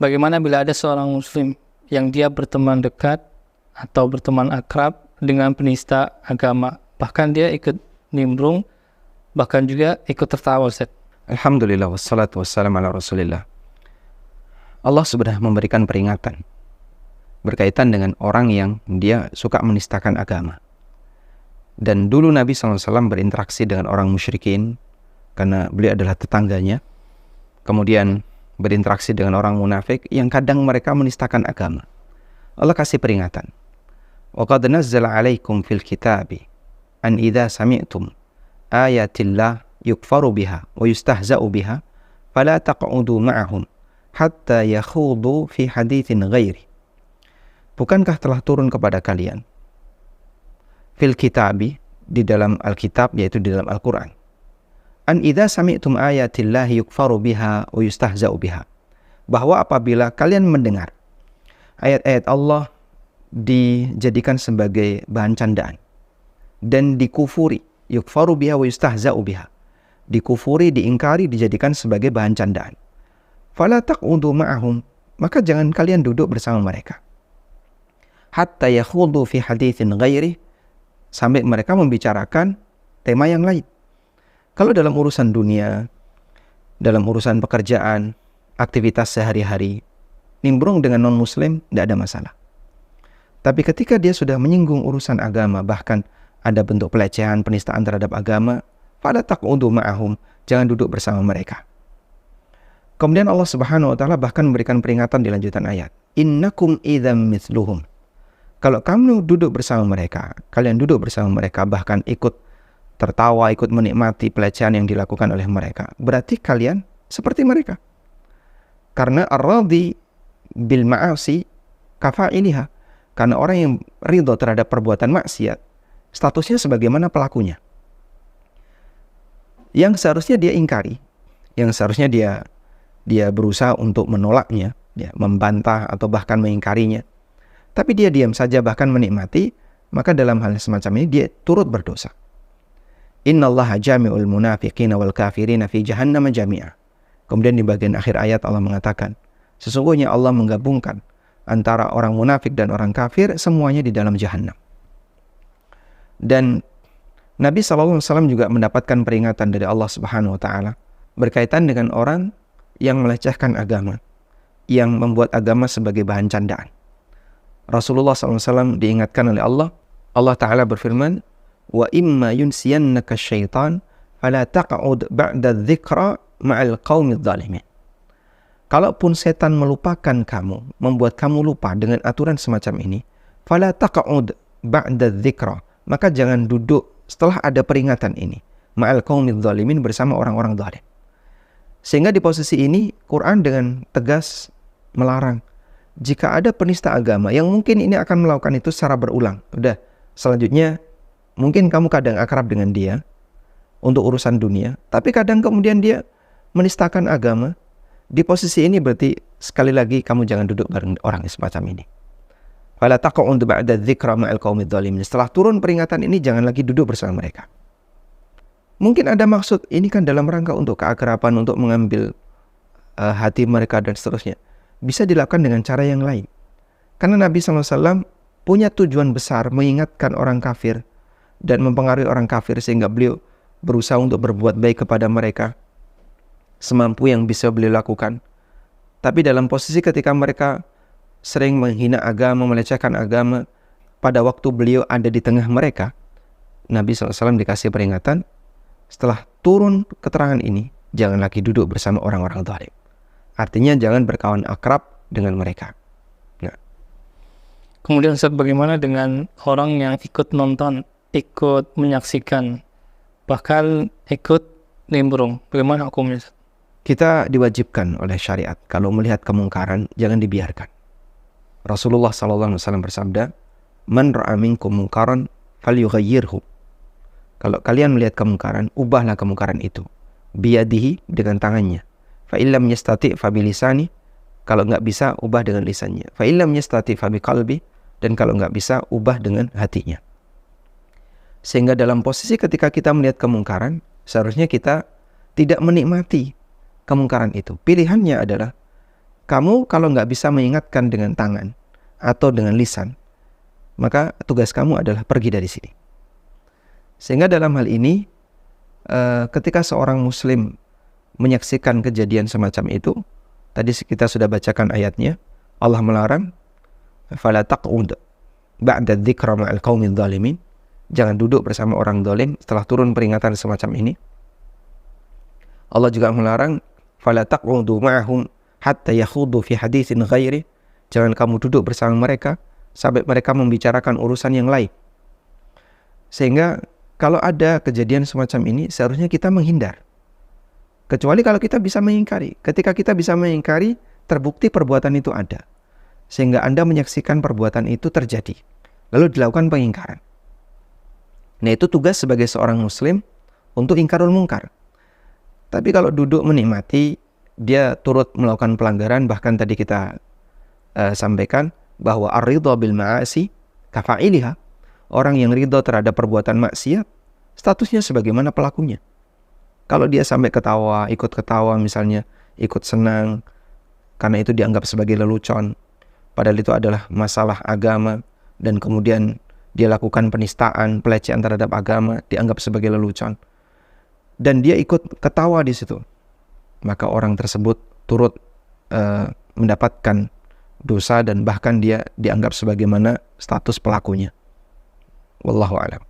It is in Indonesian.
Bagaimana bila ada seorang muslim yang dia berteman dekat atau berteman akrab dengan penista agama, bahkan dia ikut nimbrung, bahkan juga ikut tertawa, Ustaz? Alhamdulillah wassalatu wassalamu ala Rasulillah. Allah sudah memberikan peringatan berkaitan dengan orang yang dia suka menistakan agama. Dan dulu Nabi SAW berinteraksi dengan orang musyrikin karena beliau adalah tetangganya. Kemudian berinteraksi dengan orang munafik yang kadang mereka menistakan agama. Allah kasih peringatan. Wa qad nazzala 'alaikum fil kitabi an idza sami'tum ayatillah yukfaru biha wa yustahza'u biha fala taq'udu ma'ahum hatta yakhudu fi haditsin ghairi. Bukankah telah turun kepada kalian fil kitabi, di dalam Alkitab, yaitu di dalam Al-Quran, an idza sami'tum ayatillahi yukfaru biha wa yustahza'u biha, bahwa apabila kalian mendengar ayat-ayat Allah dijadikan sebagai bahan candaan dan dikufuri, yukfaru biha wa yustahza'u biha, dikufuri, diingkari, dijadikan sebagai bahan candaan, fala taq'udu ma'ahum, maka jangan kalian duduk bersama mereka, hatta yakhudu fi haditsin ghairi, sampai mereka membicarakan tema yang lain. Kalau dalam urusan dunia, dalam urusan pekerjaan, aktivitas sehari-hari, nimbrung dengan non-muslim, tidak ada masalah. Tapi ketika dia sudah menyinggung urusan agama, bahkan ada bentuk pelecehan, penistaan terhadap agama, fala taq'udu ma'ahum, jangan duduk bersama mereka. Kemudian Allah Subhanahu wa taala bahkan memberikan peringatan di lanjutan ayat, innakum idzam mithluhum. Kalau kamu duduk bersama mereka, kalian duduk bersama mereka, bahkan ikut tertawa, ikut menikmati pelecehan yang dilakukan oleh mereka, berarti kalian seperti mereka. Karena ar-radhi bil ma'asi kafa'iliha, karena orang yang ridho terhadap perbuatan maksiat, statusnya sebagaimana pelakunya. Yang seharusnya dia ingkari, yang seharusnya dia berusaha untuk menolaknya, ya, membantah atau bahkan mengingkarinya, tapi dia diam saja bahkan menikmati, maka dalam hal semacam ini dia turut berdosa. Innallaha jami'ul munafiqina wal kafirina fi jahannam jami'a. Kemudian di bagian akhir ayat Allah mengatakan, sesungguhnya Allah menggabungkan antara orang munafik dan orang kafir semuanya di dalam jahannam. Dan Nabi SAW juga mendapatkan peringatan dari Allah Subhanahu wa taala berkaitan dengan orang yang melecehkan agama, yang membuat agama sebagai bahan candaan. Rasulullah SAW diingatkan oleh Allah. Allah Ta'ala berfirman, wa imma yunsiyannaka syaitan fala taq'ud ba'da dzikra ma'al qaumidz zalimin. Kalaupun setan melupakan kamu, membuat kamu lupa dengan aturan semacam ini, fala taq'ud ba'da dzikra, maka jangan duduk setelah ada peringatan ini, ma'al qaumidz zalimin, bersama orang-orang zalim. Sehingga di posisi ini Quran dengan tegas melarang jika ada penista agama yang mungkin ini akan melakukan itu secara berulang. Udah, selanjutnya mungkin kamu kadang akrab dengan dia untuk urusan dunia, tapi kadang kemudian dia menistakan agama. Di posisi ini berarti sekali lagi kamu jangan duduk bareng orang semacam ini. Fala taq'ud ba'da dzikra ma'al qaumidz zalimin. Setelah turun peringatan ini, jangan lagi duduk bersama mereka. Mungkin ada maksud ini kan dalam rangka untuk keakraban, untuk mengambil hati mereka dan seterusnya. Bisa dilakukan dengan cara yang lain. Karena Nabi SAW punya tujuan besar mengingatkan orang kafir dan mempengaruhi orang kafir, sehingga beliau berusaha untuk berbuat baik kepada mereka semampu yang bisa beliau lakukan. Tapi dalam posisi ketika mereka sering menghina agama, melecehkan agama, pada waktu beliau ada di tengah mereka, Nabi SAW dikasih peringatan, setelah turun keterangan ini, jangan lagi duduk bersama orang-orang zalim. Artinya jangan berkawan akrab dengan mereka. Nah. Kemudian Ustaz, bagaimana dengan orang yang ikut nonton, ikut menyaksikan, bahkan ikut nimbrung? Bagaimana hukumnya, Ustaz? Kita diwajibkan oleh syariat, kalau melihat kemungkaran, jangan dibiarkan. Rasulullah SAW bersabda, man ra'a minkum mungkaran falyughayyirhu. Kalau kalian melihat kemungkaran, ubahlah kemungkaran itu. Biyadihi, dengan tangannya. Fa illam yastati' fa bilisani, kalau enggak bisa ubah dengan lisannya. Fa illam yastati' fa biqalbi, dan kalau enggak bisa ubah dengan hatinya. Sehingga dalam posisi ketika kita melihat kemungkaran, seharusnya kita tidak menikmati kemungkaran itu. Pilihannya adalah Kamu kalau nggak bisa mengingatkan dengan tangan atau dengan lisan, maka tugas kamu adalah pergi dari sini. Sehingga dalam hal ini, ketika seorang muslim menyaksikan kejadian semacam itu, tadi kita sudah bacakan ayatnya, Allah melarang, fala taq'ud ba'da dzikra ma'al qaumidz zalimin. Jangan duduk bersama orang zalim setelah turun peringatan semacam ini. Allah juga melarang, fala taq'udu ma'ahum hatta yakhudu fi haditsin ghairi. Jangan kamu duduk bersama mereka sampai mereka membicarakan urusan yang lain. Sehingga kalau ada kejadian semacam ini, seharusnya kita menghindar. Kecuali kalau kita bisa mengingkari. Ketika kita bisa mengingkari, terbukti perbuatan itu ada. Sehingga Anda menyaksikan perbuatan itu terjadi. Lalu dilakukan pengingkaran. Nah, itu tugas sebagai seorang muslim untuk ingkarul mungkar. Tapi kalau duduk menikmati, dia turut melakukan pelanggaran. Bahkan tadi kita sampaikan bahwa ar-ridha bil ma'asi kafa'iliha. Orang yang ridha terhadap perbuatan maksiat, statusnya sebagaimana pelakunya. Kalau dia sampai ketawa, ikut ketawa misalnya, ikut senang, karena itu dianggap sebagai lelucon, padahal itu adalah masalah agama, dan kemudian dia lakukan penistaan, pelecehan terhadap agama, dianggap sebagai lelucon, dan dia ikut ketawa di situ, maka orang tersebut turut mendapatkan dosa dan bahkan dia dianggap sebagaimana status pelakunya. Wallahu a'lam.